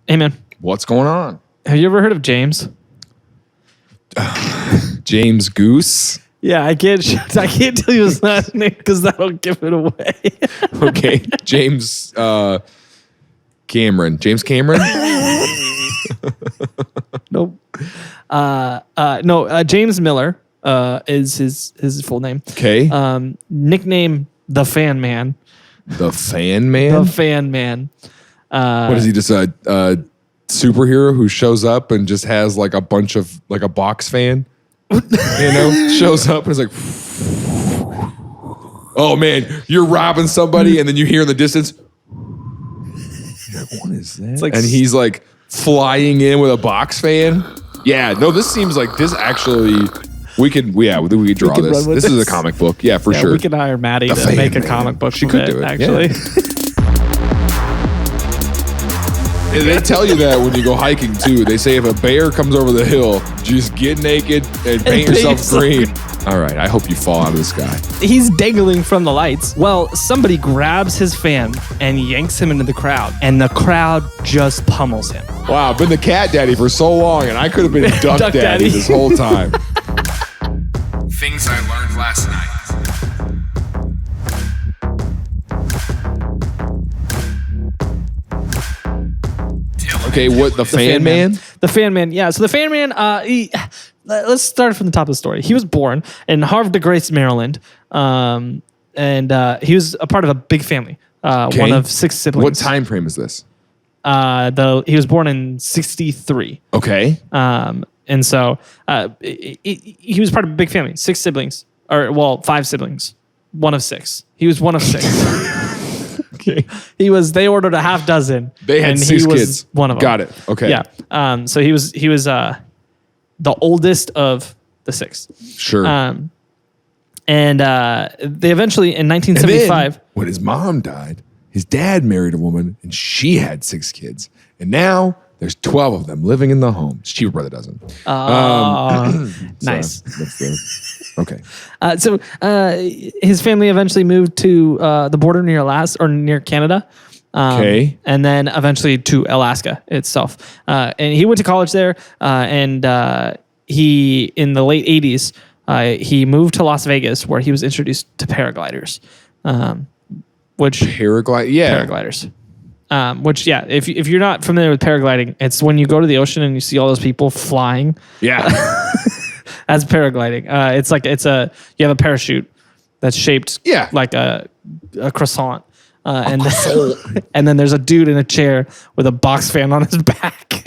Hey, man. What's going on? Have you ever heard of James? James Goose. Yeah, I can't tell you his last name because that'll give it away. Okay, James Cameron. James Cameron? Nope. No, James Miller is his full name. Okay. Nickname the Fan Man. The Fan Man? The Fan Man. What is he, just a superhero who shows up and just has like a bunch of, like a box fan? Shows up and is like, oh man, you're robbing somebody, and then you hear in the distance, what is that? And he's like flying in with a box fan. Yeah, no, this seems like this actually, we could draw this. This is a comic book. Yeah, for sure. We could hire Maddie to make a comic book. She could do it, actually. Yeah. And they tell you that when you go hiking too. They say if a bear comes over the hill, just get naked and paint yourself green. All right, I hope you fall out of the sky. He's dangling from the lights. Well, somebody grabs his fan and yanks him into the crowd, and the crowd just pummels him. Wow, I've been the cat daddy for so long, and I could have been duck daddy this whole time. Things I learned last night. Okay, what, the Fan Man? The Fan Man, yeah. So the Fan Man, let's start from the top of the story. He was born in Havre de Grace, Maryland, and he was a part of a big family, one of 6 siblings. What time frame is this? He was born in 1963. Okay. And so he was part of a big family, 6 siblings, 5 siblings, one of 6. He was one of 6. Okay. They ordered a half dozen. They had 6 kids. One of them. Got it. Okay. Yeah. So he was the oldest of the 6. Sure. And they eventually in 1975. Then, when his mom died, his dad married a woman and she had 6 kids. And now there's 12 of them living in the home. It's cheaper by the dozen. Nice. Okay. So his family eventually moved to the border near Alaska or near Canada. Okay. And then eventually to Alaska itself. And he went to college there. And he, in the late 80s, he moved to Las Vegas where he was introduced to paragliders. Paragliders. If you're not familiar with paragliding, it's when you go to the ocean and you see all those people flying. Yeah. That's paragliding. You have a parachute that's shaped like a croissant. And then there's a dude in a chair with a box fan on his back.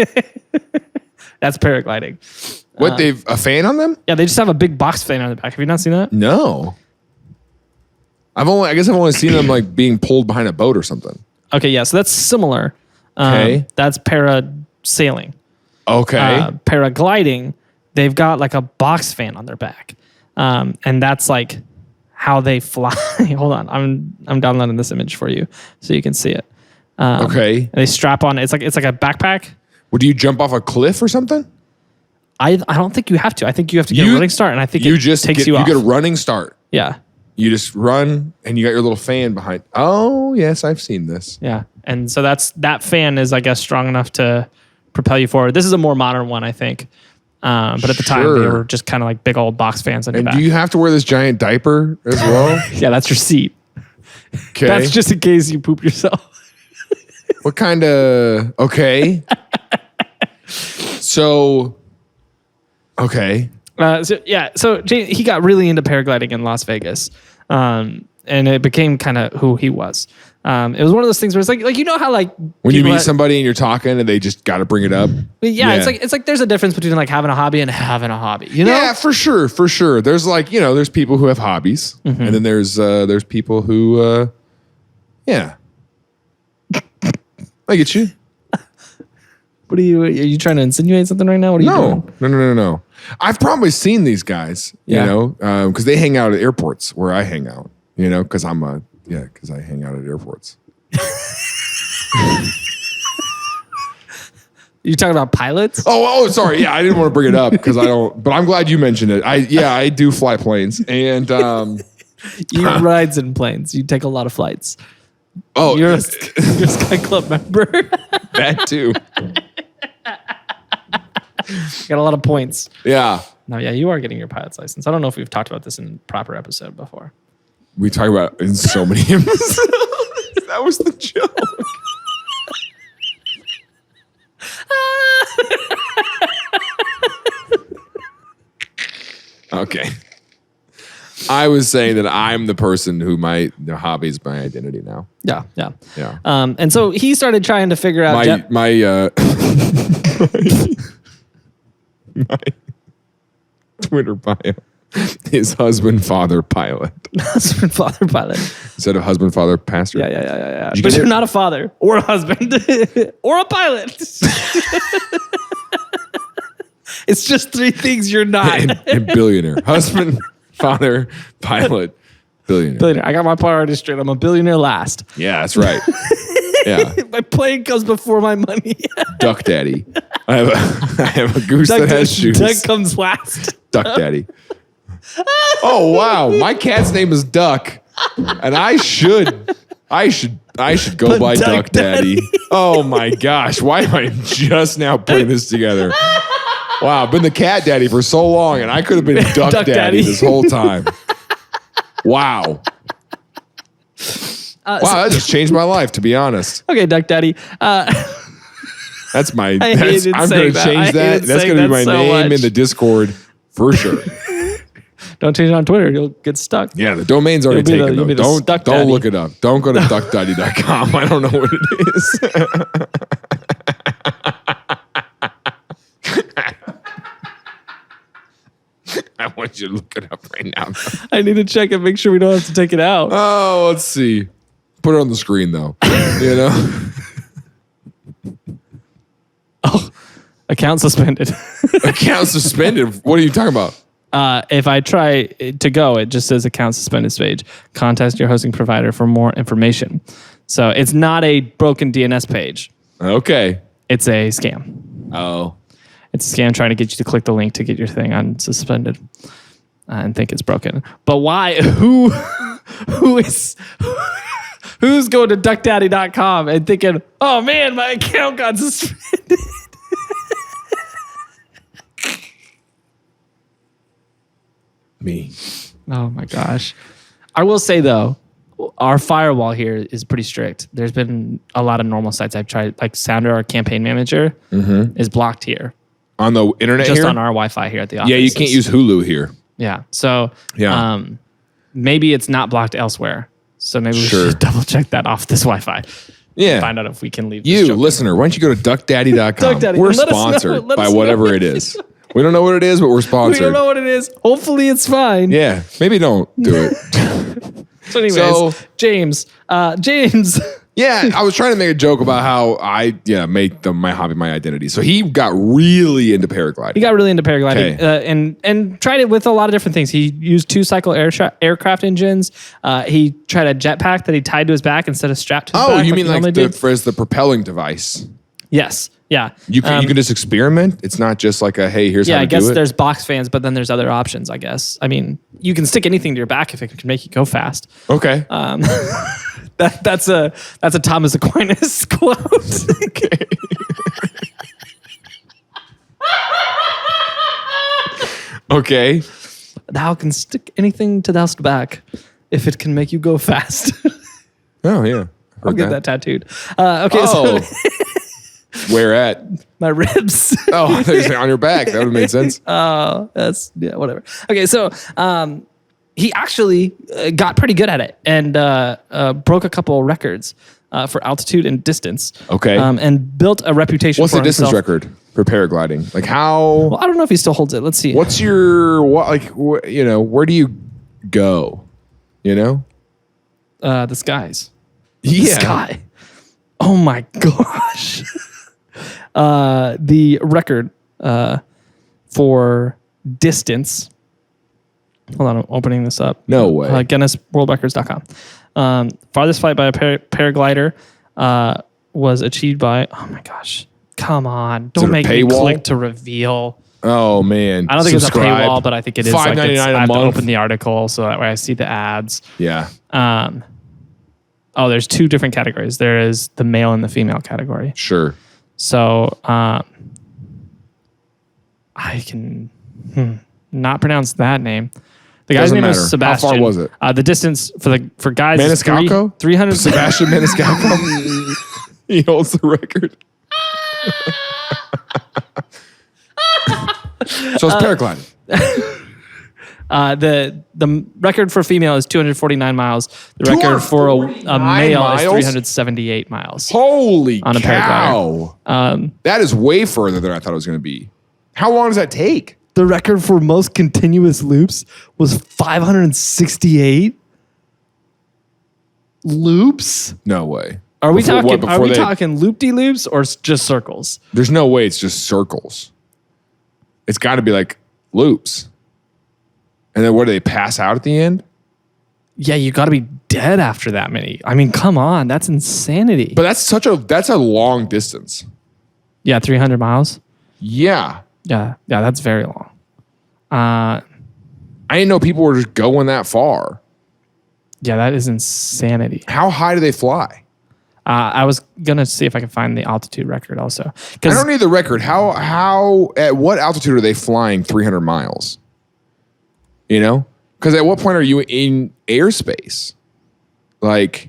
That's paragliding. What, they've a fan on them? Yeah, they just have a big box fan on the back. Have you not seen that? No. I guess I've only seen them like being pulled behind a boat or something. Okay, yeah, so that's similar. Okay. That's parasailing. Okay. Paragliding, they've got like a box fan on their back. And that's like how they fly. Hold on, I'm downloading this image for you so you can see it. Okay. And they strap on, it's like a backpack. Well, do you jump off a cliff or something? I don't think you have to. I think you have to get a running start, and I think it takes you off. You get a running start. Yeah. You just run, and you got your little fan behind. Oh, yes, I've seen this. Yeah, and so that fan is, I guess, strong enough to propel you forward. This is a more modern one, I think. But at the time, they were just kind of like big old box fans on your back. Do you have to wear this giant diaper as well? Yeah, that's your seat. Okay. That's just in case you poop yourself. What kind of... Okay. So... Okay. So he got really into paragliding in Las Vegas, and it became kind of who he was. It was one of those things where it's like you know how like when you meet somebody and you're talking and they just got to bring it up. Yeah, it's like there's a difference between like having a hobby and having a hobby. You know? Yeah, for sure. There's like there's people who have hobbies, and then there's people who, yeah. I get you. Are you trying to insinuate something right now? What are you doing? No. I've probably seen these guys, because they hang out at airports where I hang out, because because I hang out at airports. You talking about pilots? Oh, sorry. Yeah, I didn't want to bring it up because I don't, but I'm glad you mentioned it. I do fly planes and, you rides in planes. You take a lot of flights. Oh, you're a Sky Club member. That too. Got a lot of points. Yeah. No, yeah, you are getting your pilot's license. I don't know if we've talked about this in a proper episode before. We talk about it in so many episodes. That was the joke. Okay. I was saying that I'm the person who the hobby is my identity now. Yeah. Yeah. And so he started trying to figure out my Twitter bio is husband, father, pilot. Husband, father, pilot. Instead of husband, father, pastor. Yeah. But you're not a father or a husband or a pilot. It's just 3 things you're not. and billionaire. Husband, father, pilot, billionaire. I got my priorities straight. I'm a billionaire last. Yeah, that's right. Yeah. My plane comes before my money. Duck daddy. I have a goose that has shoes. Duck comes last. Duck daddy. Oh wow, my cat's name is Duck, and I should go by Duck Daddy. Oh my gosh, why am I just now putting this together? Wow, I've been the cat daddy for so long, and I could have been Duck Daddy this whole time. Wow. Wow, that just changed my life, to be honest. Okay, Duck Daddy. That's my. I'm going to change that. That's going to be my name in the Discord for sure. Don't change it on Twitter. You'll get stuck. Yeah, the domain's already taken. Don't look it up. Don't go to duckdaddy.com. I don't know what it is. I want you to look it up right now. I need to check it. Make sure we don't have to take it out. Oh, let's see. Put it on the screen though. You know. Oh, account suspended. Account suspended. What are you talking about? If I try to go, it just says account suspended page. Contact your hosting provider for more information. So it's not a broken DNS page. Okay. It's a scam. Oh. It's a scam trying to get you to click the link to get your thing unsuspended and think it's broken. But why? Who's going to duckdaddy.com and thinking, oh man, my account got suspended? Me. Oh my gosh. I will say though, our firewall here is pretty strict. There's been a lot of normal sites I've tried, like Sounder, our campaign manager, is blocked here. On the internet just here? On our Wi-Fi here at the office. Yeah, you can't use Hulu here. Yeah. So maybe it's not blocked elsewhere. So maybe we should double check that off this Wi-Fi. Yeah. Find out if we can leave You, listener, why don't you go to duckdaddy.com? Duck Daddy. We're sponsored by whatever it is. We don't know what it is, but we're sponsored. We don't know what it is. Hopefully it's fine. Yeah. Maybe don't do it. So anyways, James. Yeah, I was trying to make a joke about how I make my hobby my identity. So he got really into paragliding. And tried it with a lot of different things. He used 2-cycle aircraft engines. He tried a jetpack that he tied to his back instead of strapped to his back. Oh, you mean like the propelling device? Yes. Yeah. You can just experiment. It's not just like hey, here's how to do it. Yeah, I guess there's box fans, but then there's other options, I guess. I mean, you can stick anything to your back if it can make you go fast. Okay. That's a Thomas Aquinas quote. Okay. Okay. Thou can stick anything to thou's back if it can make you go fast. Oh yeah. I'll get that tattooed. Okay. So where at? My ribs. Oh, I thought you were saying on your back. That would have made sense. Whatever. Okay, so he actually got pretty good at it and broke a couple of records for altitude and distance. Okay. And built a reputation. What's the distance record for paragliding? Like how? Well, I don't know if he still holds it. Let's see. What's your where do you go? You know? The skies. Yeah. The sky. Oh my gosh. The record for distance. Hold on, I'm opening this up. No way. GuinnessWorldRecords.com. Farthest flight by a paraglider was achieved by, oh my gosh. Come on. Don't make me click to reveal. Oh, man. I don't think it's a paywall, but I think it is. $5.99 I have a month. to open the article so that way I see the ads. Yeah. There's 2 different categories. There is the male and the female category. Sure. So I can not pronounce that name. The guy's Doesn't name matter. was Sebastian. How far was it? The distance for guys is Maniscalco? 300. Sebastian Maniscalco? He holds the record. So it's paragliding. The record for female is 249 miles. The record for a male is 378 miles. Holy on a cow. That is way further than I thought it was going to be. How long does that take? The record for most continuous loops was 568 loops. No way. Are we talking loop-de-loops or just circles? There's no way it's just circles. It's got to be like loops. And then what, do they pass out at the end? Yeah, you got to be dead after that many. I mean, come on, that's insanity. But that's a long distance. Yeah, 300 miles. Yeah. Yeah, that's very long. I didn't know people were just going that far. Yeah, that is insanity. How high do they fly? I was gonna see if I could find the altitude record also. I don't need the record. How at what altitude are they flying 300 miles? You know, because at what point are you in airspace? Like,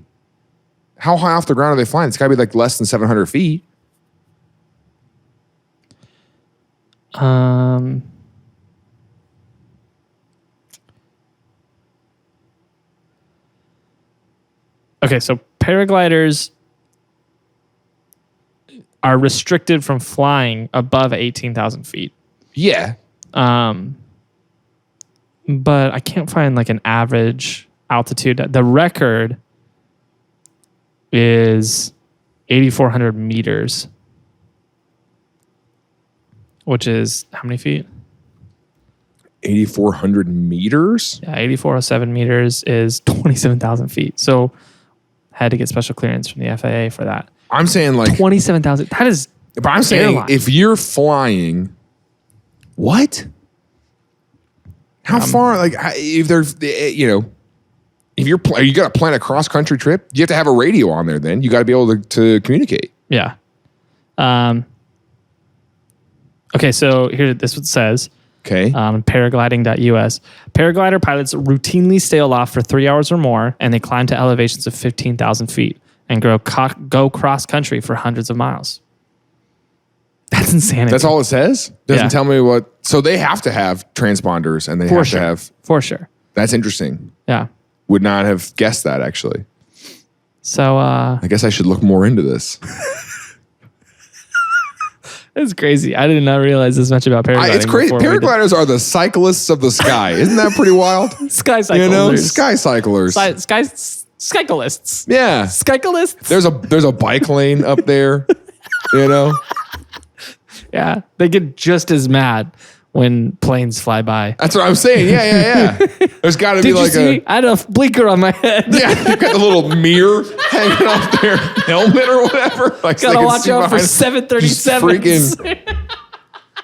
how high off the ground are they flying? It's got to be like less than 700 feet. Okay, so paragliders are restricted from flying above 18,000 feet. Yeah. But I can't find like an average altitude. The record is 8,400 meters, which is how many feet? 8,400 meters? Yeah, 8,407 meters is 27,000 feet. So had to get special clearance from the FAA for that. I'm saying like 27,000. That is. But I'm saying if you're flying, what? How far? Like if there's, you know, if you got to plan a cross country trip, you have to have a radio on there. Then you got to be able to communicate. Yeah. Okay, so here this is what it says. Okay. Paragliding.us. Paraglider pilots routinely stay aloft for 3 hours or more, and they climb to elevations of 15,000 feet and go cross country for hundreds of miles. That's insanity. That's all it says? Doesn't tell me what. So they have to have transponders and they have to have. For sure. That's interesting. Yeah. Would not have guessed that actually. So I guess I should look more into this. It's crazy. I did not realize this much about paragliding. It's crazy. Paragliders are the cyclists of the sky. Isn't that pretty wild? Sky cyclers. You know, sky cyclers. Skyclists. Yeah. Skyclists. There's a bike lane up there. You know? Yeah. They get just as mad when planes fly by. That's what I'm saying. Yeah. There's got to be like I had a blinker on my head. Yeah, you've got the little mirror hanging off their helmet or whatever. Like, gotta watch out for 737s.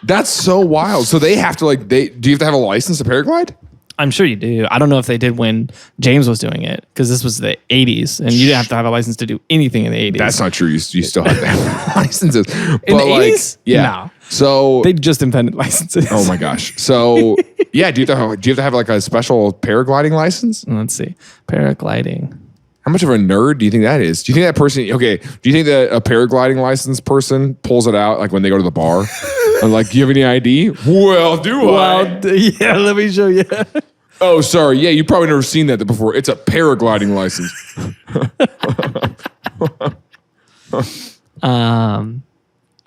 That's so wild. So they have to do you have to have a license to paraglide? I'm sure you do. I don't know if they did when James was doing it, because this was the 80s and you didn't have to have a license to do anything in the 80s. That's not true. You still have to have licenses. In the 80s? Yeah. No. So they just invented licenses. Oh my gosh. So yeah, do you have to have like a special paragliding license? Let's see. Paragliding. How much of a nerd do you think that is? Do you think that person, do you think that a paragliding license person pulls it out like when they go to the bar? And like, do you have any ID? Well, yeah, let me show you. Oh, sorry. Yeah, you've probably never seen that before. It's a paragliding license.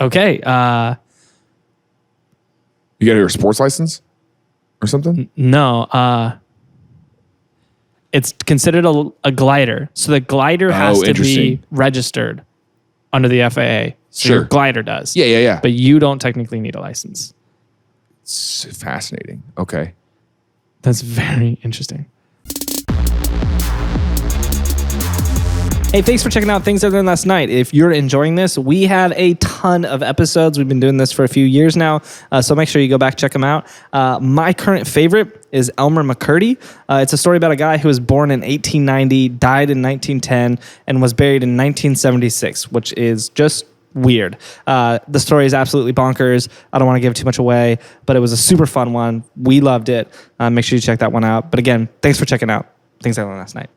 Okay. You got your sports license or something? No. It's considered a glider. So the glider has to be registered under the FAA. So your glider does. Yeah. But you don't technically need a license. It's fascinating. Okay. That's very interesting. Hey, thanks for checking out Things Other Than Last Night. If you're enjoying this, we have a ton of episodes. We've been doing this for a few years now, so make sure you go back, check them out. My current favorite is Elmer McCurdy. It's a story about a guy who was born in 1890, died in 1910, and was buried in 1976, which is just weird. The story is absolutely bonkers. I don't want to give too much away, but it was a super fun one. We loved it. Make sure you check that one out. But again, thanks for checking out Things I Learned Last Night.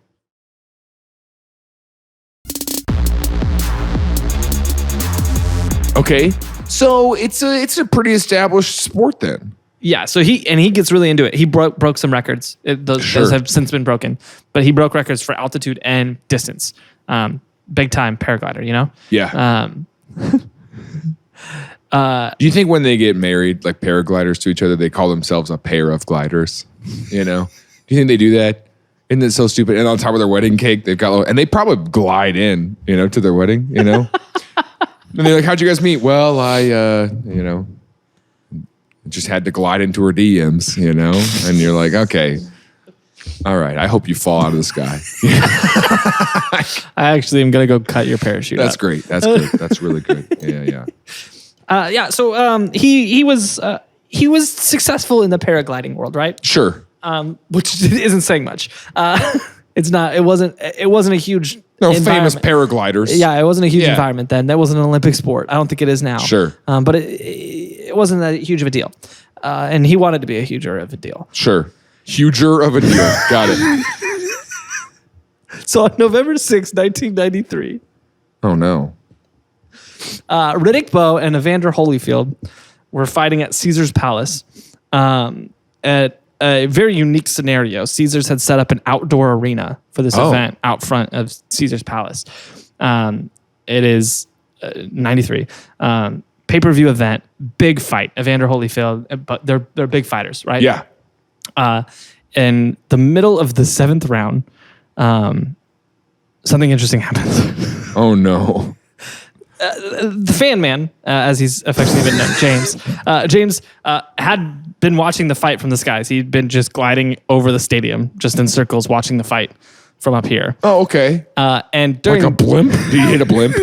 Okay, so it's a pretty established sport then. Yeah, so he gets really into it. He broke some records. Those have since been broken, but he broke records for altitude and distance. Big time paraglider, you know? Yeah. Do you think when they get married, like paragliders to each other, they call themselves a pair of gliders? You know? Do you think they do that? Isn't it so stupid? And on top of their wedding cake, they've got, and they probably glide in, you know, to their wedding, you know? And they're like, how'd you guys meet? Well, I, you know, just had to glide into her DMs, you know? And you're like, okay, all right, I hope you fall out of the sky. I actually am going to go cut your parachute. That's great. That's good. That's really good. Yeah. So he was successful in the paragliding world, right? Sure. Which isn't saying much. It's not. It wasn't a huge. No, famous paragliders. Yeah, it wasn't a huge environment then. That wasn't an Olympic sport. I don't think it is now. Sure. But it wasn't that huge of a deal. And he wanted to be a huger of a deal. Sure. Huger of a deal. Got it. So on November 6, 1993. Oh, no. Riddick, Bowe, and Evander Holyfield were fighting at Caesar's Palace at a very unique scenario. Caesar's had set up an outdoor arena for this event out front of Caesar's Palace. It is 93. Pay-per-view event, big fight. Evander Holyfield, but they're big fighters, right? Yeah. In the middle of the 7th round, something interesting happens. Oh, no. The fan man, as he's affectionately been known, James had been watching the fight from the skies. He'd been just gliding over the stadium, just in circles, watching the fight from up here. Oh, okay. And during like a blimp? Did he hit a blimp?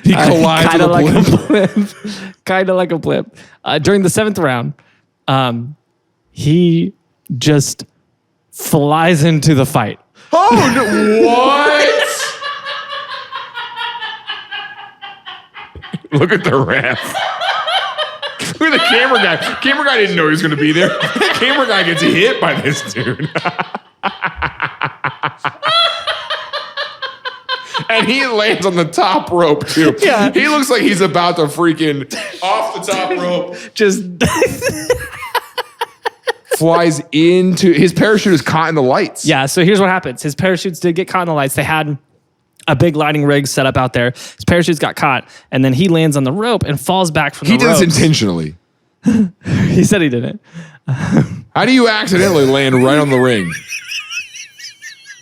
He collides with a blimp? Kind of like a blimp. During the 7th round, he just flies into the fight. Oh, no, what? Look at the ref. Look at the camera guy. Camera guy didn't know he was going to be there. The camera guy gets hit by this dude. And he lands on the top rope, too. Yeah. He looks like he's about to freaking off the top rope. Just flies into... His parachute is caught in the lights. Yeah, so here's what happens. His parachutes did get caught in the lights. They had a big lighting rig set up out there. His parachutes got caught, and then he lands on the rope and falls back from the rope. He did this intentionally. He said he didn't. How do you accidentally land right on the ring?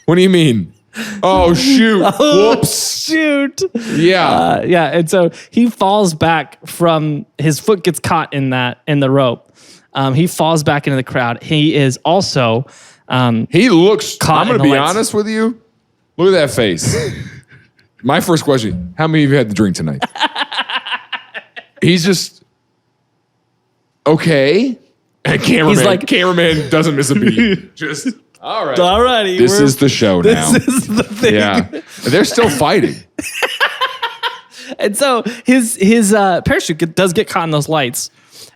What do you mean? Oh, shoot. Whoops. Shoot. Yeah. Yeah, and so he falls back from... His foot gets caught in the rope. He falls back into the crowd. He is also... he looks... caught I'm going to be honest with you. Look at that face. My first question, how many of you had to drink tonight? He's just... Okay. And cameraman doesn't miss a beat. Just... All right. All righty. This is the show now. This is the thing. Yeah. They're still fighting. And so his parachute does get caught in those lights.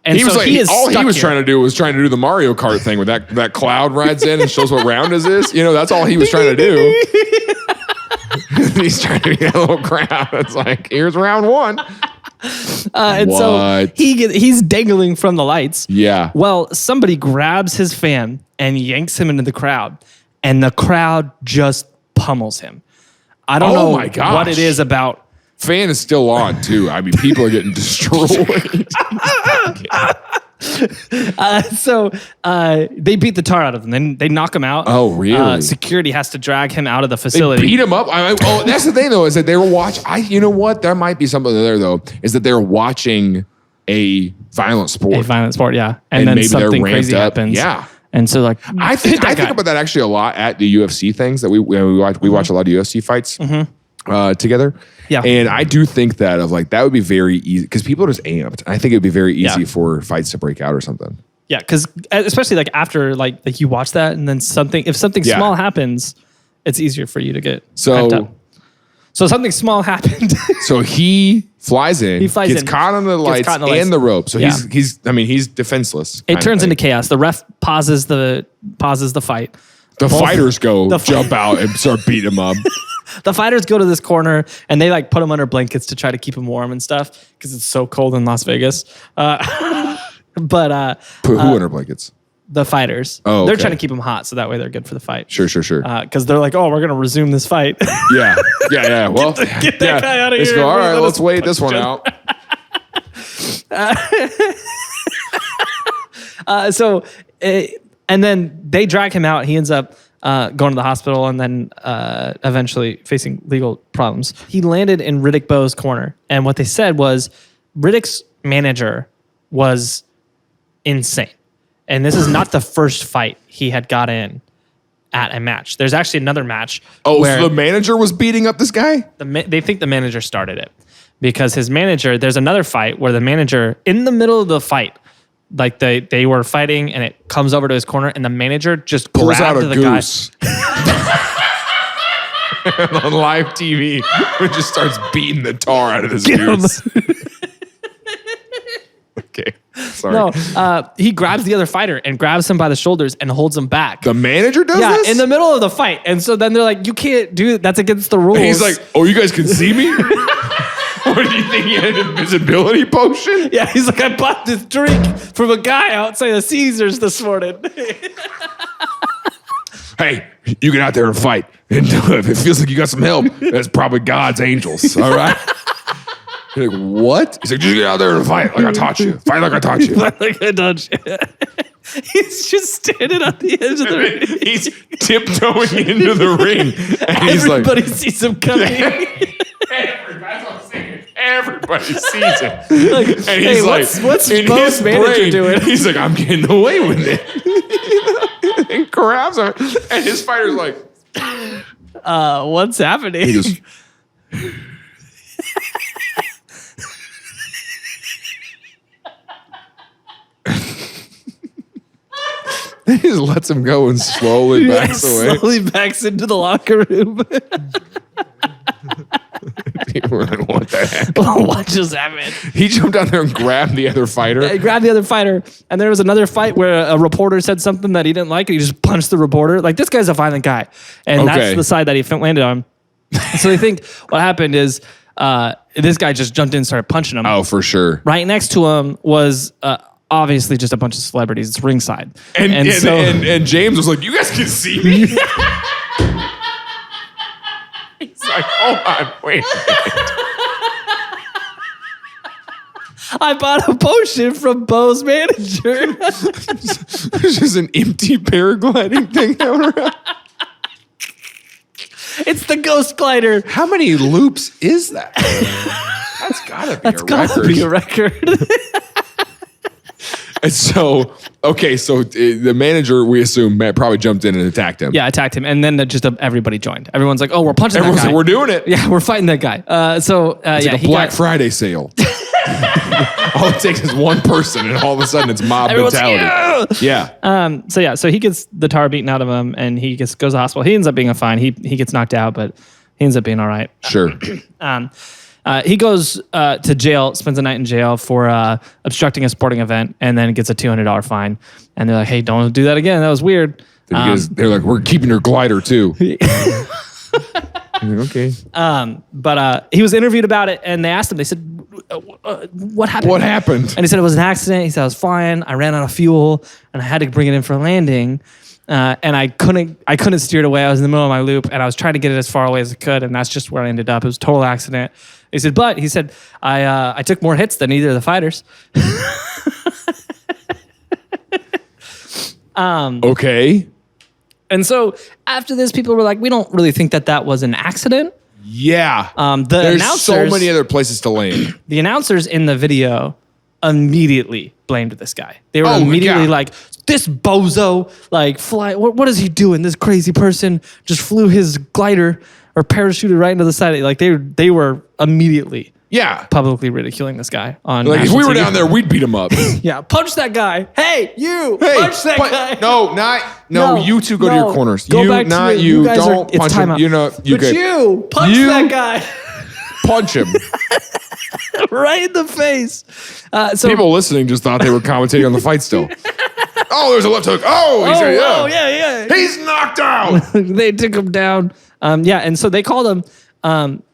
And he was like, all he was trying to do was trying to do the Mario Kart thing with that cloud rides in and shows what round is this. You know, that's all he was trying to do. He's trying to get a little crowd. It's like, here's round one. And so he's dangling from the lights. Yeah. Well, somebody grabs his fan and yanks him into the crowd, and the crowd just pummels him. I don't know what it is about. Fan is still on too. I mean, people are getting destroyed. So they beat the tar out of him. Then they knock him out. Oh, really? Security has to drag him out of the facility. They beat him up. That's the thing, though, is that they were watching. You know what? There might be something there, though, is that they're watching a violent sport. A violent sport, yeah. And then maybe something crazy happens. Yeah. And so, like, I think about that actually a lot at the UFC things that we watch. We watch a lot of UFC fights together. Yeah. And I do think that that would be very easy because people are just amped. I think it'd be very easy for fights to break out or something. Yeah, because especially like after like you watch that and then if something small happens, it's easier for you to get hyped up. So something small happened. So he flies in, gets caught on the lights and the rope. So he's defenseless. It turns into chaos. The ref pauses the fight. The fighters jump out and start beating him up. The fighters go to this corner and they like put him under blankets to try to keep him warm and stuff because it's so cold in Las Vegas. But put who under blankets? The fighters. Oh, they're trying to keep them hot so that way they're good for the fight. Sure. Because they're like, oh, we're gonna resume this fight. Yeah. Well, get that guy out of here. Go, all right, let's wait this one out. And then they drag him out. He ends up going to the hospital and then eventually facing legal problems. He landed in Riddick Bowe's corner. And what they said was Riddick's manager was insane. And this is not the first fight he had got in at a match. There's actually another match. Oh, so the manager was beating up this guy? They think the manager started it. Because his manager, there's another fight where the manager, in the middle of the fight, like they were fighting and it comes over to his corner and the manager just pulls out a the goose. Guy. On live TV, it just starts beating the tar out of this goose. Okay, sorry. No, he grabs the other fighter and grabs him by the shoulders and holds him back. The manager does this? Yeah, in the middle of the fight. And so then they're like, you can't do it. That's against the rules. And he's like, oh, you guys can see me? What, do you think he had an invisibility potion? Yeah, he's like, I bought this drink from a guy outside of Caesars this morning. Hey, you get out there and fight. And if it feels like you got some help, that's probably God's angels, all right? You're like, what? He's like, just get out there and fight like I taught you. Fight like I taught you. Fight like I taught you. He's just standing on the edge of the ring. He's tiptoeing into the ring. And everybody sees him coming. Everybody sees him. Like, and he's what's Bowe's manager doing? He's like, I'm getting away with it. And grabs him. And his fighter's like, what's happening? He just... He just lets him go and slowly backs away. Slowly backs into the locker room. People were like, what the heck? Oh, what just happened? He jumped down there and grabbed the other fighter. Yeah, he grabbed the other fighter. And there was another fight where a reporter said something that he didn't like and he just punched the reporter. Like, this guy's a violent guy. And that's the side that he landed on. So they think what happened is this guy just jumped in and started punching him. Oh, for sure. Right next to him was... obviously just a bunch of celebrities. It's ringside. And James was like, you guys can see me? He's like, hold on, wait a minute. I bought a potion from Bowe's manager. There's just an empty paragliding thing going around. It's the Ghost Glider. How many loops is that? That's gotta be a record. And so, the manager, we assume, probably jumped in and attacked him. Yeah, attacked him. And then just everybody joined. Everyone's like, oh, we're punching that guy. Like, we're doing it. Yeah, we're fighting that guy. It's like a Black Friday sale. All it takes is one person, and all of a sudden it's mob mentality. Yeah. So he gets the tar beaten out of him, and he goes to the hospital. He ends up being fine. He gets knocked out, but he ends up being all right. Sure. He goes to jail, spends a night in jail for obstructing a sporting event, and then gets a $200 fine. And they're like, hey, don't do that again. That was weird. They're like, we're keeping your glider too. Okay. But he was interviewed about it, and they asked him, they said, what happened? What happened? And he said it was an accident. He said, I was flying. I ran out of fuel, and I had to bring it in for a landing. And I couldn't steer it away. I was in the middle of my loop, and I was trying to get it as far away as I could, and that's just where I ended up. It was a total accident. He said, I took more hits than either of the fighters. Okay. And so after this, people were like, we don't really think that was an accident. Yeah. There's so many other places to land. The announcers in the video immediately blamed this guy. They were immediately like, this bozo, like, fly. What is he doing? This crazy person just flew his glider or parachuted right into the side. Like, they were immediately Yeah. publicly ridiculing this guy on Like if national we were TV. down there, we'd beat him up. Yeah, punch that guy. Hey, you, punch that guy. No, you two go to your corners. Go you, back not to you. guys Don't it's punch him. timeout. You know, you but good. you, punch that guy. Punch him. Right in the face. So People listening just thought they were commentating on the fight still. Oh, there's a left hook. yeah. He's knocked out. They took him down. And so they called him,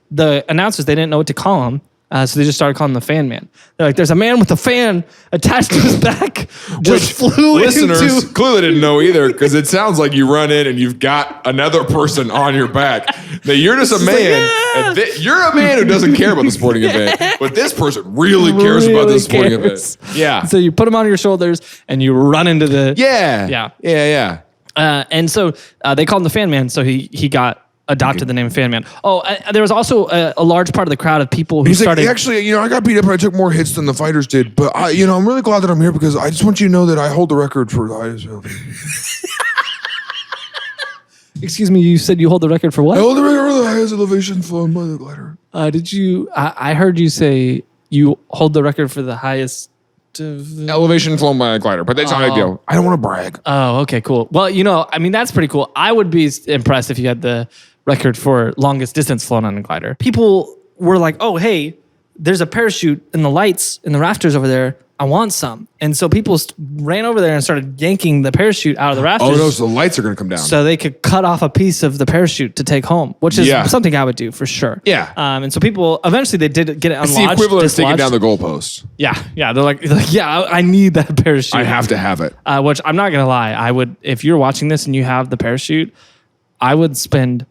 the announcers, they didn't know what to call him. So they just started calling him the Fan Man. They're like, there's a man with a fan attached to his back. Just flew Listeners into... clearly didn't know either because it sounds like you run in and you've got another person on your back. Now you're just a man. And you're a man who doesn't care about the sporting event, but this person really cares about the sporting event. Yeah. So you put him on your shoulders and you run into the... Yeah. And so they called him the Fan Man. So he got adopted the name Fan Man. There was also a large part of the crowd of people who started... Like, actually, I got beat up and I took more hits than the fighters did. But, I'm really glad that I'm here because I just want you to know that I hold the record for the highest elevation. Excuse me, you said you hold the record for what? I hold the record for the highest elevation flown by the glider. Did you... I heard you say you hold the record for the highest... Elevation flown by a glider, but that's not a big deal. I don't want to brag. Oh, okay, cool. Well, that's pretty cool. I would be impressed if you had the record for longest distance flown on a glider. People were like, oh, hey, there's a parachute in the lights in the rafters over there. I want some. And so people ran over there and started yanking the parachute out of the rafters. Oh, no, so the lights are going to come down. So they could cut off a piece of the parachute to take home, which is something I would do for sure. Yeah. And so people, eventually they did get it unlodged. It's the equivalent of taking dislodged. down the goalpost. Yeah. They're like, yeah, I need that parachute. I have to have it. Which I'm not going to lie. I would, if you're watching this and you have the parachute, I would spend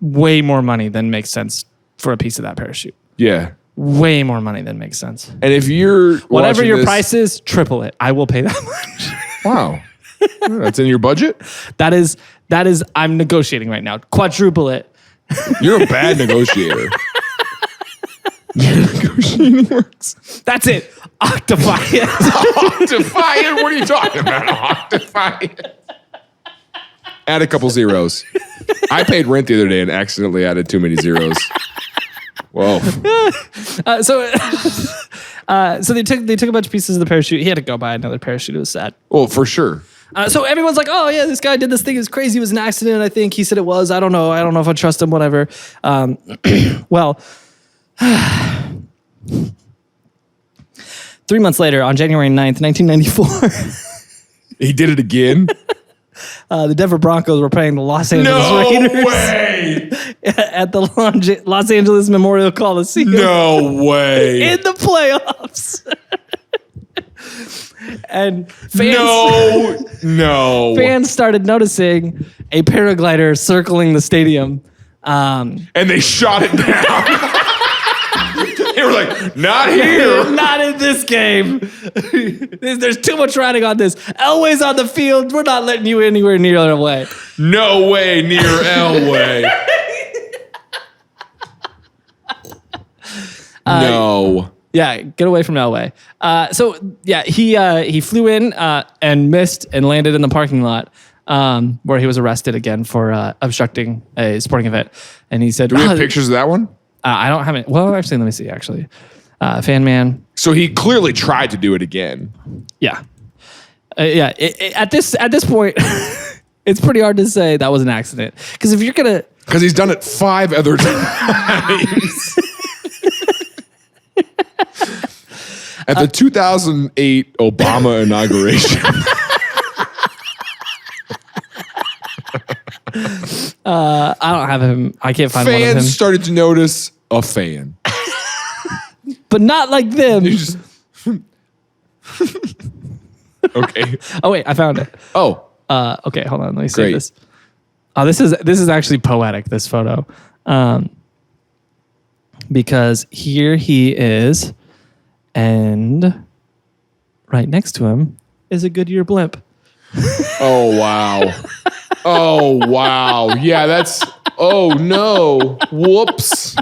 way more money than makes sense for a piece of that parachute. Yeah. Way more money than makes sense. And if you're whatever your price is, triple it. I will pay that much. Wow. That's in your budget? That is I'm negotiating right now. Quadruple it. You're a bad negotiator. Negotiating works. That's it. Octify it. Octify it? What are you talking about? Octify it. Add a couple zeros. I paid rent the other day and accidentally added too many zeros. Whoa. So they took a bunch of pieces of the parachute. He had to go buy another parachute. It was sad. Well, for sure. So everyone's like, oh yeah, this guy did this thing. It was crazy. It was an accident. I think he said it was. I don't know if I trust him, whatever. Well, 3 months later, on January 9th, 1994, he did it again? the Denver Broncos were playing the Los Angeles Raiders. No way! At the Los Angeles Memorial Coliseum. No way! In the playoffs. And fans, fans started noticing a paraglider circling the stadium. And they shot it down. They were like, not here. Not in this game. There's too much riding on this. Elway's on the field. We're not letting you anywhere near Elway. No way near Elway. No. Yeah, get away from Elway. He flew in and missed and landed in the parking lot where he was arrested again for obstructing a sporting event. And he said, "Do we have pictures of that one?" I don't have it. Well, actually, let me see. Actually, Fan Man. So he clearly tried to do it again. Yeah, at this point, it's pretty hard to say that was an accident because if you're gonna, because he's done it 5 other times. At the 2008 Obama inauguration. I don't have him. I can't find one of him. Fans started to notice a fan. But not like them. Just okay. Oh, wait. I found it. Oh. Okay, hold on. Let me see this. Oh, this is actually poetic, this photo. Because here he is, and right next to him is a Goodyear blimp. Oh, wow. Oh, wow. Yeah, that's... Oh, no. Whoops.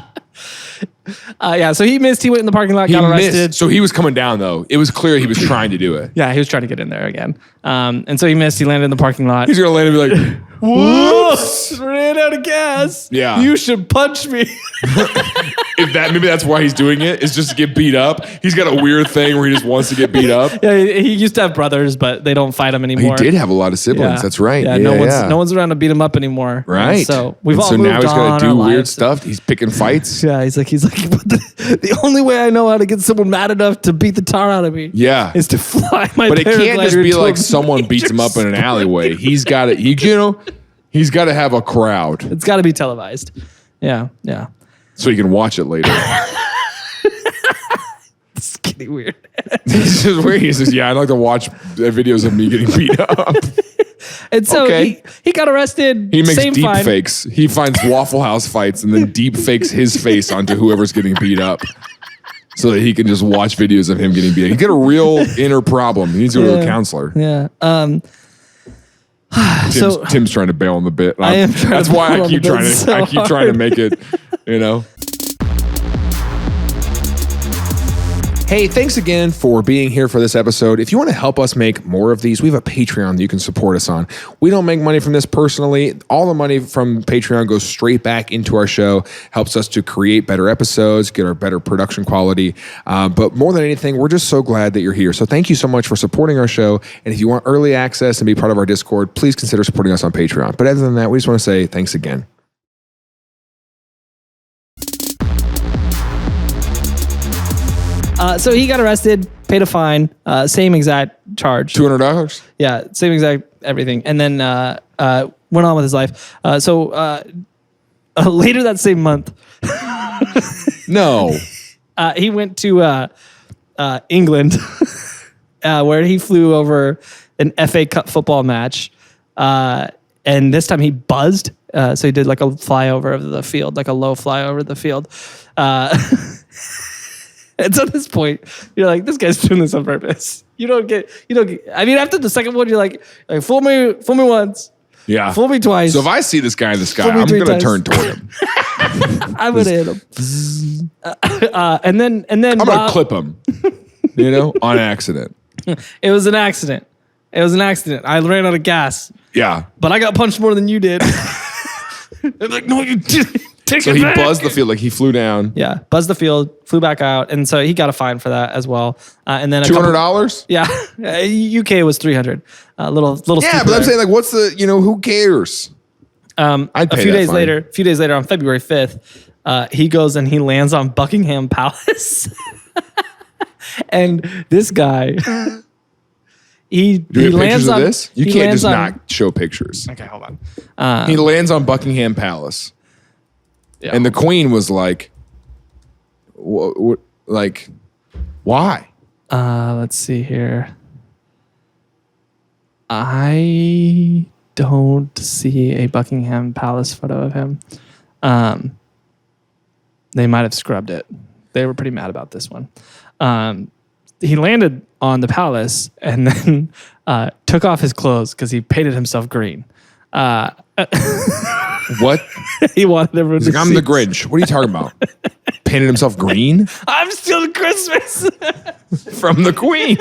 So he missed. He went in the parking lot, got arrested. So he was coming down, though. It was clear he was trying to do it. Yeah, he was trying to get in there again. And so he missed. He landed in the parking lot. He's going to land and be like, Whoops! Ran out of gas. Yeah. You should punch me. Maybe that's why he's doing it, is just to get beat up. He's got a weird thing where he just wants to get beat up. Yeah, he used to have brothers, but they don't fight him anymore. He did have a lot of siblings. Yeah. That's right. Yeah, no one's around to beat him up anymore. Right. And so we've all so moved now he's got to do weird stuff. He's picking fights. Yeah, he's like, but the only way I know how to get someone mad enough to beat the tar out of me, is to fly my. But it can't just be like someone beats him up in an alleyway. He's got to, he's got to have a crowd. It's got to be televised. Yeah. So you can watch it later. It's getting weird. This is where he says, "Yeah, I'd like to watch videos of me getting beat up." And so he got arrested. He makes deep fakes. He finds Waffle House fights and then deep fakes his face onto whoever's getting beat up, so that he can just watch videos of him getting beat up. He's got a real inner problem. He needs to go to a counselor. Yeah. Tim's trying to bail on the bit. I am trying. That's why I keep trying to make it. Hey, thanks again for being here for this episode. If you want to help us make more of these, we have a Patreon that you can support us on. We don't make money from this personally. All the money from Patreon goes straight back into our show, helps us to create better episodes, get our better production quality. But more than anything, we're just so glad that you're here. So thank you so much for supporting our show. And if you want early access and be part of our Discord, please consider supporting us on Patreon. But other than that, we just want to say thanks again. So he got arrested, paid a fine, same exact charge. $200? Yeah, same exact everything. And then went on with his life. Later that same month. No. He went to England, where he flew over an FA Cup football match. And this time he buzzed. So he did like a flyover of the field, like a low flyover of the field. And so at this point, you're like, this guy's doing this on purpose. You don't get, I mean, after the second one, you're like fool me once. Yeah. Fool me twice. So if I see this guy in the sky, I'm going to turn toward him. I'm going to hit him. And then I'm going to clip him, on accident. It was an accident. I ran out of gas. Yeah. But I got punched more than you did. They're like, no, you didn't. So he buzzed the field, like he flew down. Yeah, buzzed the field, flew back out, and so he got a fine for that as well. And then $200. Yeah, UK was $300. Little. Yeah, but I'm saying, like, what's the who cares? A few days later, on February 5th, he goes and he lands on Buckingham Palace, and this guy. He lands on this. You can't just not show pictures. Okay, hold on. He lands on Buckingham Palace. Yeah. And the Queen was like, like, why? Let's see here. I don't see a Buckingham Palace photo of him. They might have scrubbed it. They were pretty mad about this one. He landed on the palace and then took off his clothes because he painted himself green. What? He wanted everyone to see. I'm the Grinch. What are you talking about? Painted himself green? I'm stealing Christmas. From the Queen.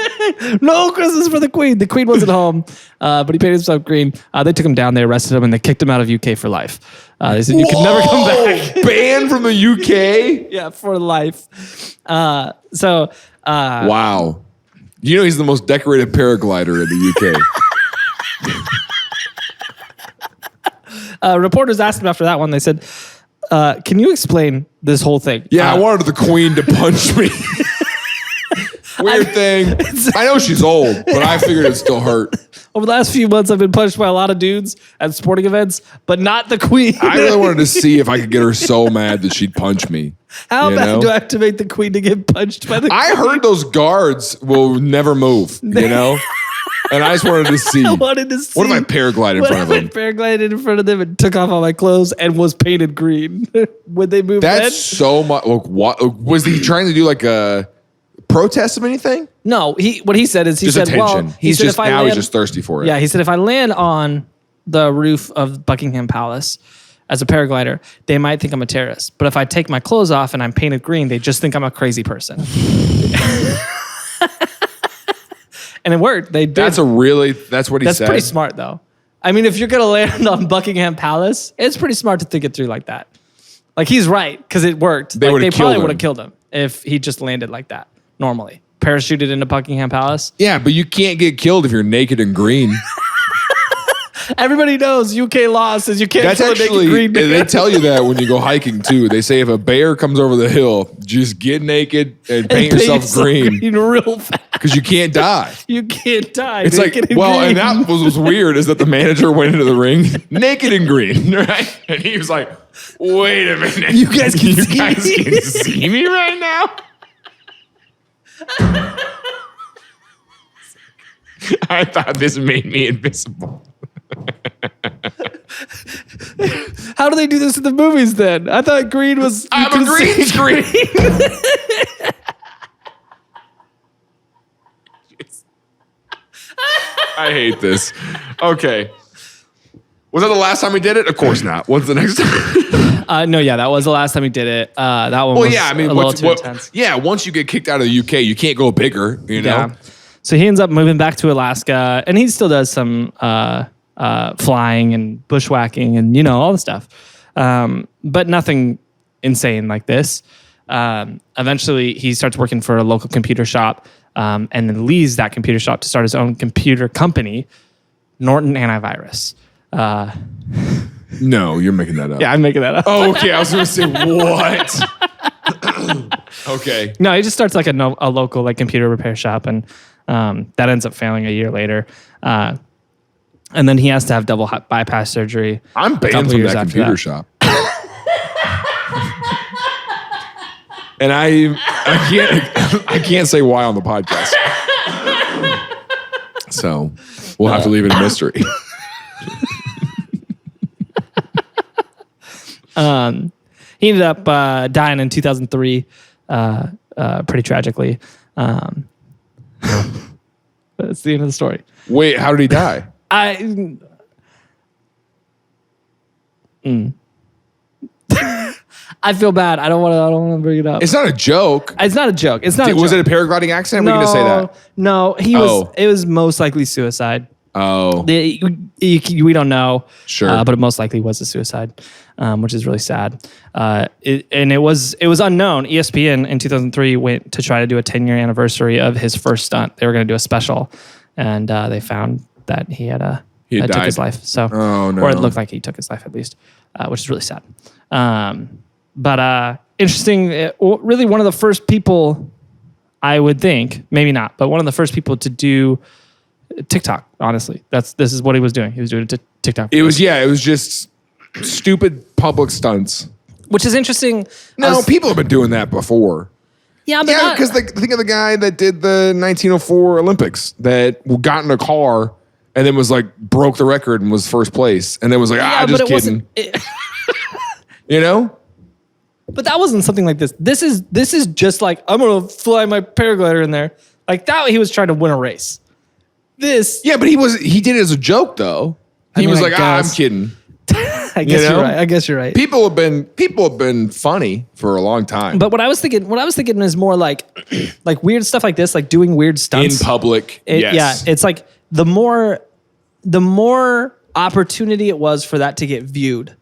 No Christmas for the Queen. The Queen wasn't home, but he painted himself green. They took him down, they arrested him, and they kicked him out of UK for life. They said, you can never come back. Banned from the UK? Yeah, for life. Wow. He's the most decorated paraglider in the UK. Reporters asked him after that one, they said, can you explain this whole thing? Yeah, I wanted the Queen to punch me. Weird thing. I know she's old, but I figured it'd still hurt. Over the last few months, I've been punched by a lot of dudes at sporting events, but not the Queen. I really wanted to see if I could get her so mad that she'd punch me. How bad do I have to make the Queen to get punched by the Queen? I heard those guards will never move, And I just wanted to see. What if I paraglided in front of them? I paraglided in front of them and took off all my clothes and was painted green. Would they move? That's so much. Look, what was he trying to do? Like a protest of anything? No. What he said is he just said, attention. well, he's just thirsty for it. Yeah. He said if I land on the roof of Buckingham Palace as a paraglider, they might think I'm a terrorist. But if I take my clothes off and I'm painted green, they just think I'm a crazy person. And it worked. They did. That's what he said. That's pretty smart, though. I mean, if you're gonna land on Buckingham Palace, it's pretty smart to think it through like that. Like he's right because it worked. They probably would have killed him if he just landed like that normally. Parachuted into Buckingham Palace. Yeah, but you can't get killed if you're naked and green. Everybody knows UK law says you can't kill a naked green. They tell you that when you go hiking too. They say if a bear comes over the hill, just get naked and paint yourself green real fast. Because you can't die. You can't die. It's like, well, green. And that was weird is that the manager went into the ring naked and green, right? And he was like, wait a minute. You guys can see me right now? I thought this made me invisible. How do they do this in the movies then? I thought green was... I'm a green screen. I hate this. Okay. Was that the last time we did it? Of course not. What's the next time? No, yeah, that was the last time we did it. That one was a little too intense. Yeah, once you get kicked out of the UK, you can't go bigger, you know? Yeah. So he ends up moving back to Alaska, and he still does some flying and bushwhacking and, all the stuff. But nothing insane like this. Eventually, he starts working for a local computer shop and then leaves that computer shop to start his own computer company, Norton Antivirus. No, you're making that up. Yeah, I'm making that up. Oh, okay. I was going to say, what? Okay. No, he just starts like a local like computer repair shop, and that ends up failing a year later. And then he has to have double bypass surgery. I'm banned from that computer shop. And I can't say why on the podcast. So we'll have to leave it a mystery. He ended up dying in 2003, pretty tragically. That's the end of the story. Wait, how did he die? I feel bad. I don't want to bring it up. It's not a joke. It's not a joke. It's not. Was it a paragliding accident? No, we can say that. No, it was most likely suicide. Oh, we don't know. Sure, but it most likely was a suicide, which is really sad. It was unknown. ESPN in 2003 went to try to do a 10-year anniversary of his first stunt. They were going to do a special, and they found that he took his life. So, or it looked like he took his life at least, which is really sad. But interesting. Really, one of the first people, I would think, maybe not, but one of the first people to do TikTok. Honestly, this is what he was doing. He was doing TikTok. It was just stupid public stunts, which is interesting. No, people have been doing that before. Yeah, because think of the guy that did the 1904 Olympics that got in a car and then was like broke the record and was first place, and then was like, just kidding. You know. But that wasn't something like this. This is just like, I'm gonna fly my paraglider in there. Like that, he was trying to win a race. Yeah, but he did it as a joke though. He was like, I'm kidding. I guess you're right. I guess you're right. People have been funny for a long time. But what I was thinking is more like weird stuff like this, like doing weird stunts in public. Yes. Yeah, it's like the more opportunity it was for that to get viewed,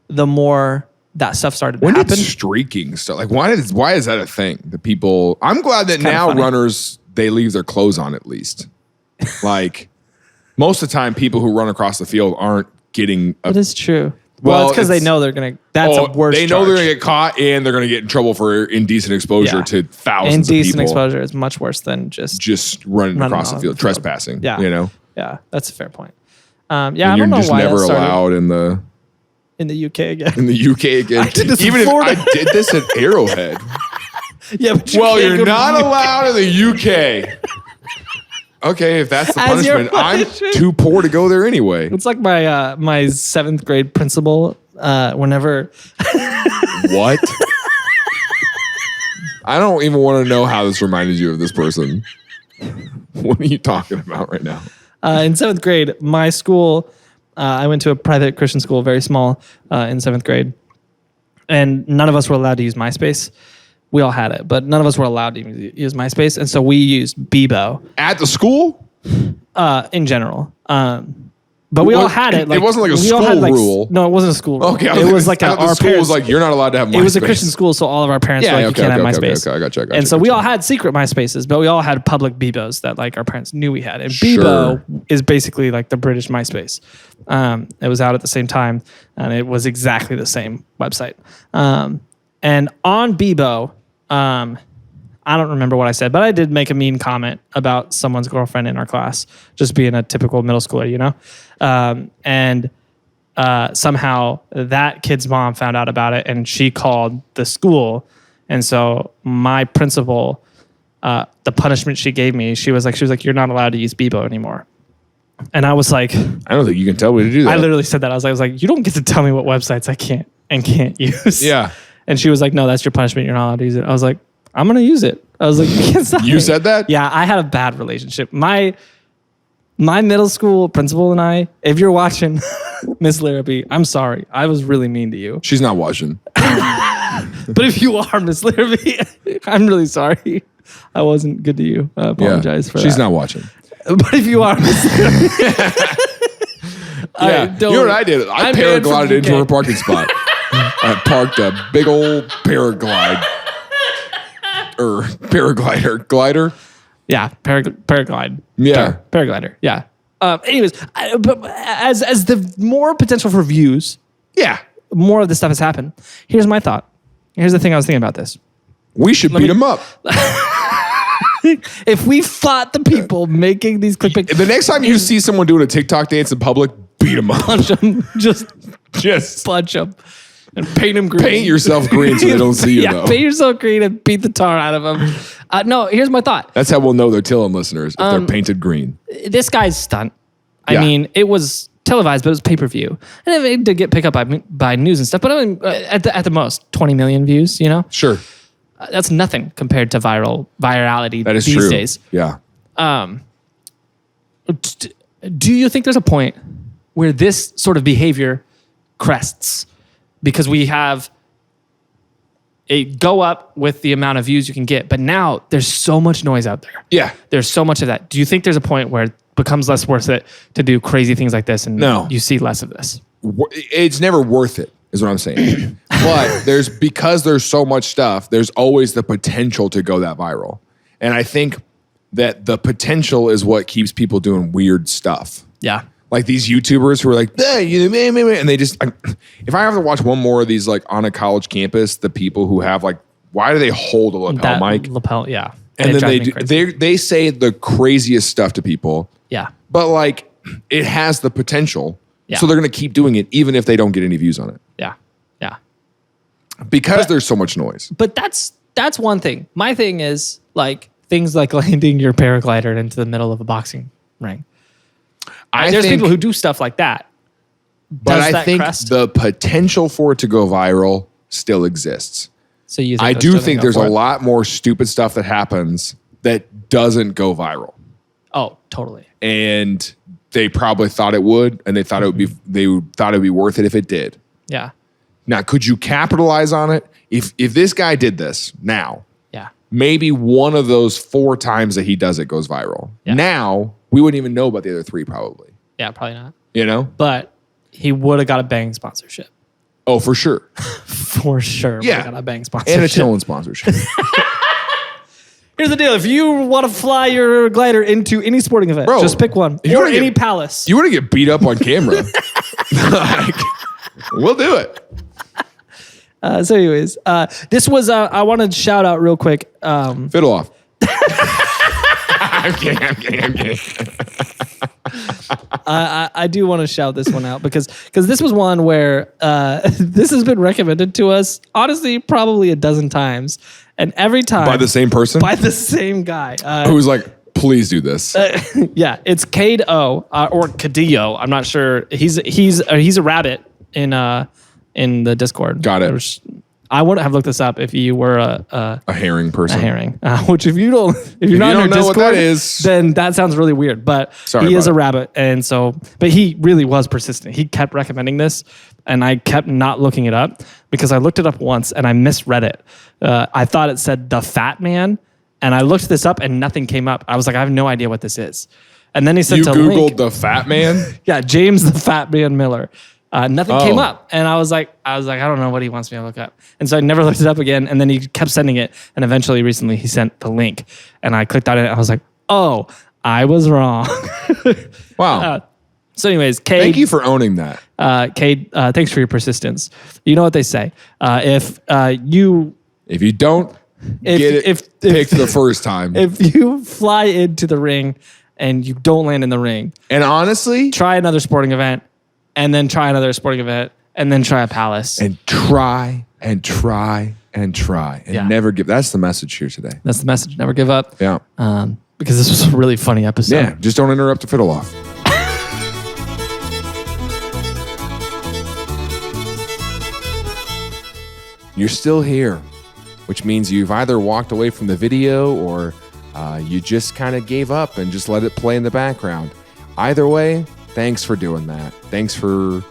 the more that stuff started to happen. When did streaking start? Like, why is that a thing? The people. I'm glad that now runners, they leave their clothes on at least. Like most of the time, people who run across the field aren't getting. That is true. Well, it's because they know they're gonna. That's a worse. They know they're gonna get caught, and they're gonna get in trouble for indecent exposure to thousands of people. Indecent exposure is much worse than just running across the field, trespassing. Yeah, you know. Yeah, that's a fair point. Yeah, I don't know why never allowed in the UK again. In the UK again. I did this Even if I did this at Arrowhead. Yeah, but you're not allowed in the UK. Okay, if that's the punishment, I'm too poor to go there anyway. It's like my my 7th grade principal. Whenever what? I don't even want to know how this reminded you of this person. What are you talking about right now? In 7th grade, my school, I went to a private Christian school, very small, in 7th grade, and none of us were allowed to use MySpace. We all had it, but none of us were allowed to use MySpace, and so we used Bebo. At the school? In general. But we all had it. It wasn't like a we all school had, like, rule. No, it wasn't a school rule. Okay, it was like the our school parents. was like, you're not allowed to have MySpace. It was a Christian school, so all of our parents were like, you can't have MySpace. Okay, I got you. And so we all had secret MySpaces, but we all had public Bebos that like our parents knew we had. And Bebo is basically like the British MySpace. It was out at the same time, and it was exactly the same website. And on Bebo, I don't remember what I said, but I did make a mean comment about someone's girlfriend in our class, just being a typical middle schooler, you know? And somehow that kid's mom found out about it, and she called the school. And so my principal, the punishment she gave me, she was like, you're not allowed to use Bebo anymore. And I was like, I don't think you can tell me to do that. I literally said that. I was like, you don't get to tell me what websites I can and can't use. Yeah. And she was like, no, that's your punishment. You're not allowed to use it. I was like, I'm going to use it. I was like, you can't stop You me. said that? Yeah, I had a bad relationship. My middle school principal and I, if you're watching, Miss Larrabee, I'm sorry. I was really mean to you. She's not watching. But if you are, Miss Larrabee, I'm really sorry. I wasn't good to you. I apologize for that. She's not watching. But if you are, Miss Larrabee, Yeah. You know what I did? I paraglided into her parking spot. I parked a big old paraglider. Glider. Yeah, paraglide. Yeah. Paraglider. Yeah. Anyways, but as the more potential for views, Yeah. more of this stuff has happened. Here's my thought. Here's the thing I was thinking about this. We should beat them up. If we fought the people making these clickbait, The next time you see someone doing a TikTok dance in public, beat them up. punch them, just Just punch them and paint them green. paint yourself green so they don't see you, yeah, though. paint yourself green and beat the tar out of them. No, here's my thought. That's how we'll know they're TILLN listeners, if they're painted green. This guy's stunt. I Yeah. mean, it was televised, but it was pay-per-view. And it did get picked up by news and stuff, but I mean, at the most, 20 million views, you know? Sure. That's nothing compared to virality That is these true. days. Yeah. Do you think there's a point where this sort of behavior crests because we have a go up with the amount of views you can get, but now there's so much noise out there. Yeah. There's so much of that. Do you think there's a point where it becomes less worth it to do crazy things like this and No. you see less of this? It's never worth it, is what I'm saying. But because there's so much stuff, there's always the potential to go that viral. And I think that the potential is what keeps people doing weird stuff. Yeah. Like these YouTubers who are like, and they just, if I have to watch one more of these, like on a college campus, the people who have like, why do they hold a lapel mic? Lapel, yeah. And it then drives me crazy. they say the craziest stuff to people, Yeah. but like it has the potential. Yeah. So they're going to keep doing it even if they don't get any views on it. Yeah. Yeah. Because there's so much noise. But that's one thing. My thing is like things like landing your paraglider into the middle of a boxing ring. There's people who do stuff like that. But I think the potential for it to go viral still exists. So you I do think there's a lot more stupid stuff that happens that doesn't go viral. Oh, totally. And they probably thought it would, and they thought it would be worth it if it did. Yeah. Now, could you capitalize on it? If this guy did this now, Yeah. maybe one of those 4 times that he does it goes viral. Yeah. Now, we wouldn't even know about the other 3 probably. Yeah, probably not. You know? But he would have got a Bang sponsorship. Oh, for sure. For sure. Yeah. Got a Bang sponsorship. And a TILLN sponsorship. Here's the deal. If you want to fly your glider into any sporting event, Bro, just pick one. if you Or wanna any get- palace. You want to get beat up on camera? Like, we'll do it. So anyways, this was, I want to shout out real quick. Fiddle Off. I'm kidding. I do want to shout this one out because this was one where this has been recommended to us, honestly, probably a dozen times. And every time. By the same person? By the same guy. Who's like, please do this. Yeah, it's Cade O or Cadillo. I'm not sure. He's a rabbit in the Discord. Got it. I wouldn't have looked this up if you were a herring person. A herring. Which if you're not in don't their know Discord, what that is, then that sounds really weird. But Sorry he is about a it. rabbit, and so but he really was persistent. He kept recommending this, and I kept not looking it up because I looked it up once and I misread it. I thought it said the Fat Man, and I looked this up and nothing came up. I was like, I have no idea what this is. And then he sent You a Googled link. the fat man? Yeah, James the Fat Man Miller. Nothing came up. And I was like, I don't know what he wants me to look up. And so I never looked it up again. And then he kept sending it. And eventually recently he sent the link. And I clicked on it. And I was like, oh, I was wrong. Wow. So anyways, Cade. Thank you for owning that. Cade, thanks for your persistence. You know what they say. If you don't pick the first time. If you fly into the ring and you don't land in the ring. And honestly. Try another sporting event. And then try another sporting event. And then try a palace. And try and try and try. And never give. That's the message here today. That's the message. Never give up. Yeah. Because this was a really funny episode. Yeah. Just don't interrupt the Fiddle Off. You're still here, which means you've either walked away from the video or you just kind of gave up and just let it play in the background. Either way, thanks for doing that. Thanks for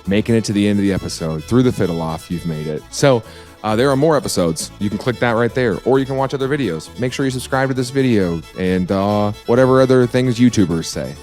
making it to the end of the episode. Through the Fiddle Off, you've made it. So there are more episodes. You can click that right there, or you can watch other videos. Make sure you subscribe to this video and whatever other things YouTubers say.